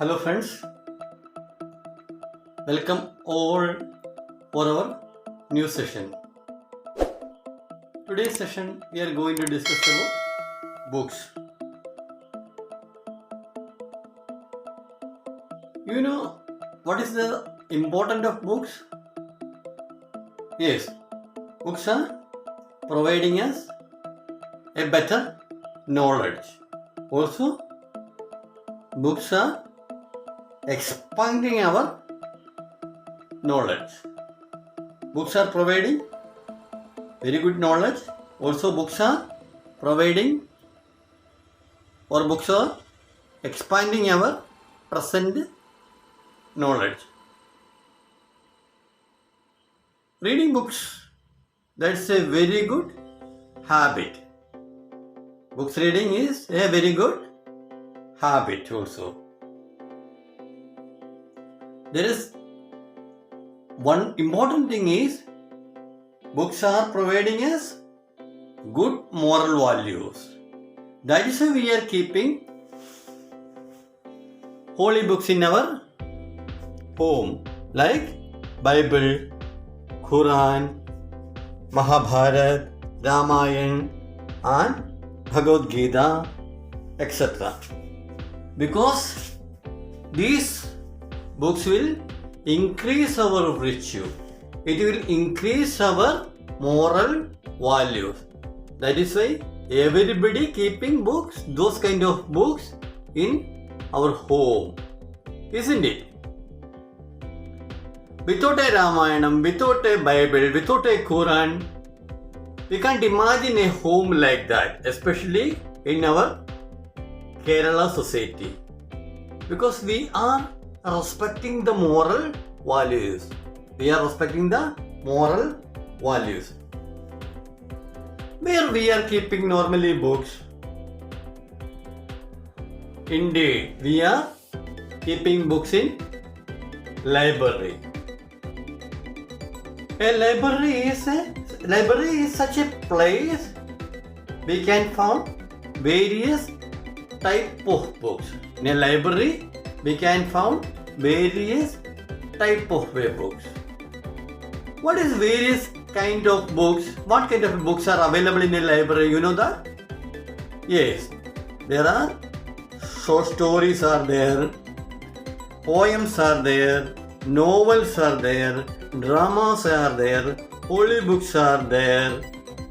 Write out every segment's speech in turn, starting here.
Hello friends, welcome all for our new session. Today's session we are going to discuss about books. You know what is the importance of books? Yes, books are providing us a better knowledge. Also, books are expanding our knowledge. Books are providing very good knowledge. Also, books are providing or books are expanding our present knowledge. Reading books, that's a very good habit. Books reading is a very good habit also. There is one important thing is books are providing us good moral values. That is why we are keeping holy books in our home like Bible, Quran, Mahabharata, Ramayana and Bhagavad Gita, etc. Because these books will increase our virtue. It will increase our moral values. That is why everybody keeping books, those kind of books in our home. Isn't it? Without a Ramayana, without a Bible, without a Quran, we can't imagine a home like that, especially in our Kerala society. Because we are respecting the moral values. We are respecting the moral values. Where we are keeping normally books? Indeed, we are keeping books in library. A library is such a place we can find various type of books. In a library, we can find various type of books. What is various kind of books? What kind of books are available in a library? You know that? Yes, there are short stories are there, poems are there, novels are there, dramas are there, holy books are there,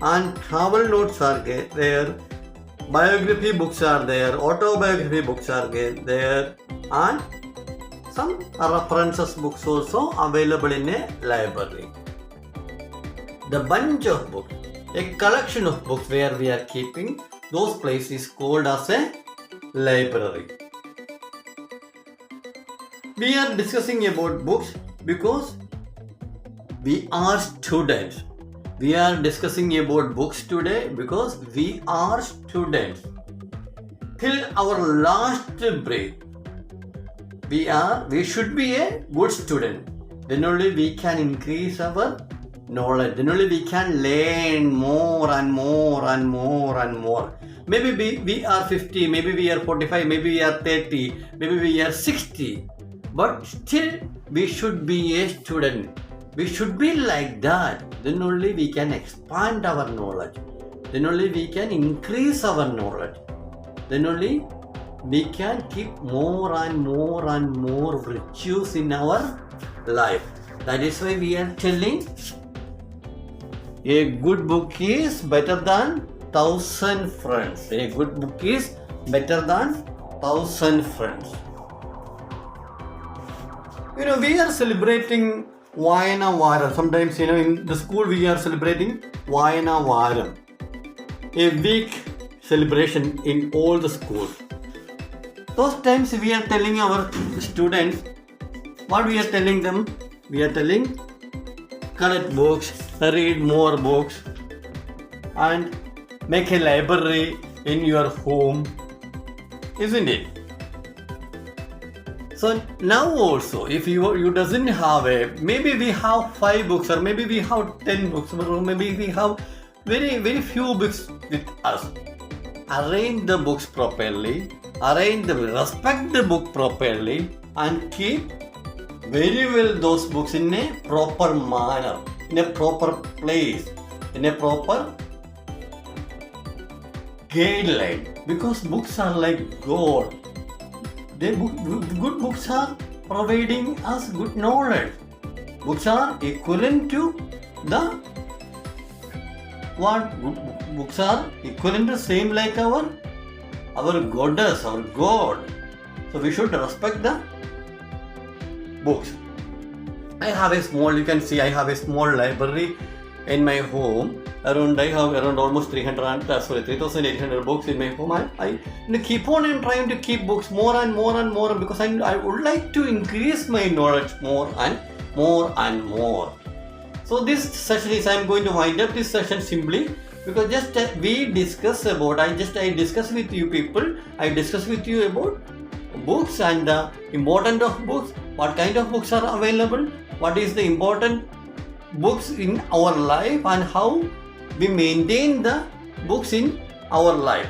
and travel notes are there, biography books are there, autobiography books are there, and some references books also available in a library. The bunch of books, a collection of books where we are keeping, those places is called as a library. We are discussing about books because we are students. We are discussing about books today because we are students. Till our last breath, we should be a good student. Then only we can increase our knowledge. Then only we can learn more and more and more and more. Maybe we are 50, maybe we are 45, maybe we are 30, maybe we are 60. But still we should be a student. We should be like that. Then only we can expand our knowledge. Then only we can increase our knowledge. Then only we can keep more and more and more virtues in our life. That is why we are telling a good book is better than 1,000 friends. A good book is better than 1,000 friends. You know, we are celebrating Vayana Varam. Sometimes, you know, in the school we are celebrating Vayana Varam. A week celebration in all the schools. Those times we are telling our students, what we are telling them? We are telling, collect books, read more books, and make a library in your home. Isn't it? So now also, if you doesn't have maybe we have 5 books or maybe we have 10 books or maybe we have very few books with us. Arrange the books properly arrange the respect the book properly and keep very well those books in a proper manner, in a proper place, in a proper guideline. Because books are like gold. Good books are providing us good knowledge. Books are equivalent to the what? Books are equivalent to same like our goddess, our God. So we should respect the books. I have a small, you can see I have a small library in my home. I have around almost 3,800 books in my home. I keep on and trying to keep books more and more and more because I would like to increase my knowledge more and more. So this session is, I am going to wind up this session simply because just we discuss about, I discuss with you people, I discuss with you about books and the importance of books, what kind of books are available, what is the important books in our life and how we maintain the books in our life.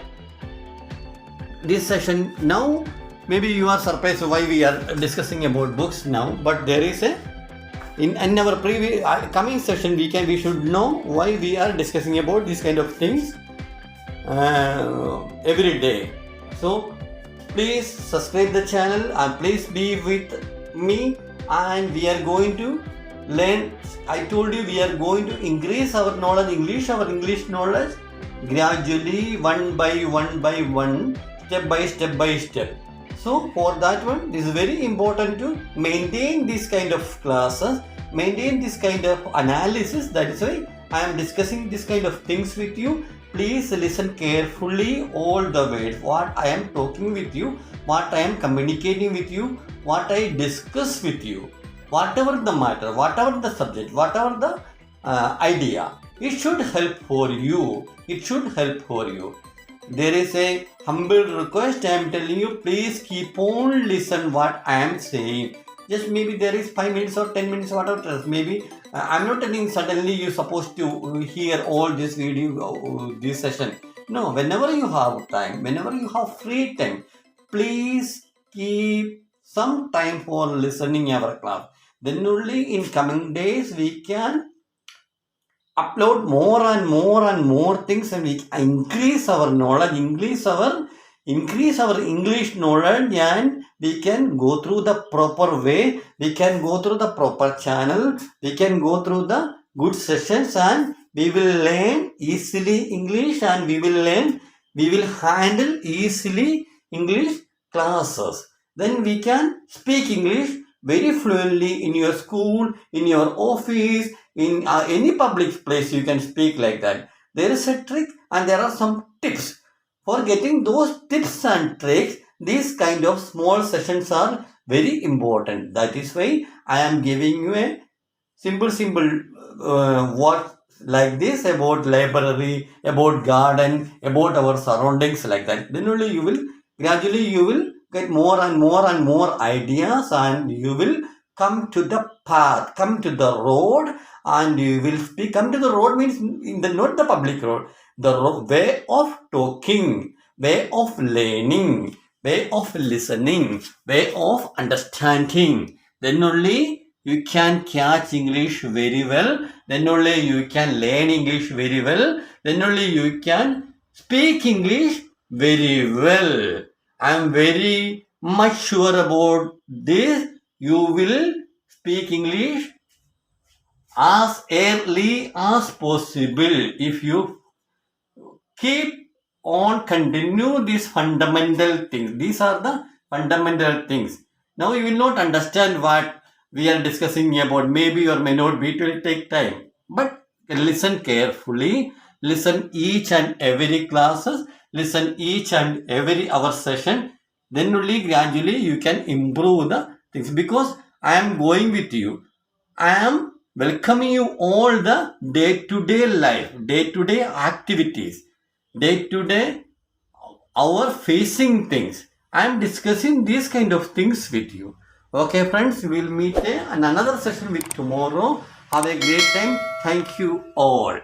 This session now, maybe you are surprised why we are discussing about books now, but there is a in our previous coming session we should know why we are discussing about these kind of things every day. So please subscribe the channel and please be with me, and we are going to learn. I told you we are going to increase our knowledge, our English knowledge gradually, one by one, step by step. So for that one, this is very important to maintain this kind of classes, maintain this kind of analysis. That is why I am discussing this kind of things with you. Please listen carefully all the way. What I am talking with you, what I am communicating with you, what I discuss with you. Whatever the matter, whatever the subject, whatever the idea, it should help for you. There is a humble request I am telling you, please keep on listen what I am saying. Just maybe there is 5 minutes or 10 minutes, whatever. Maybe I am not telling suddenly you are supposed to hear all this video, this session. No, whenever you have time, whenever you have free time, please keep some time for listening our class. Then only in coming days we can upload more and more things and we increase our knowledge, increase our English knowledge, and we can go through the proper way, we can go through the proper channel, we can go through the good sessions, and we will learn easily English, and we will handle easily English classes. Then we can speak English very fluently in your school, in your office, in any public place you can speak like that. There is a trick and there are some tips. For getting those tips and tricks, these kind of small sessions are very important. That is why I am giving you a simple words like this about library, about garden, about our surroundings like that. Then only you will gradually get more and more ideas, and you will come to the path, come to the road, and you will speak. Come to the road means not the public road, the way of talking, way of learning, way of listening, way of understanding. Then only you can catch English very well. Then only you can learn English very well. Then only you can speak English very well. I am very much sure about this. You will speak English as early as possible if you keep on continue these fundamental things. These are the fundamental things. Now you will not understand what we are discussing about. Maybe or may not be. It will take time. But listen carefully. Listen each and every classes. Listen each and every our session. Then only gradually you can improve the things. Because I am going with you. I am welcoming you all the day-to-day life, day-to-day activities, day-to-day our facing things. I am discussing these kind of things with you. Okay friends, we will meet in another session with tomorrow. Have a great time. Thank you all.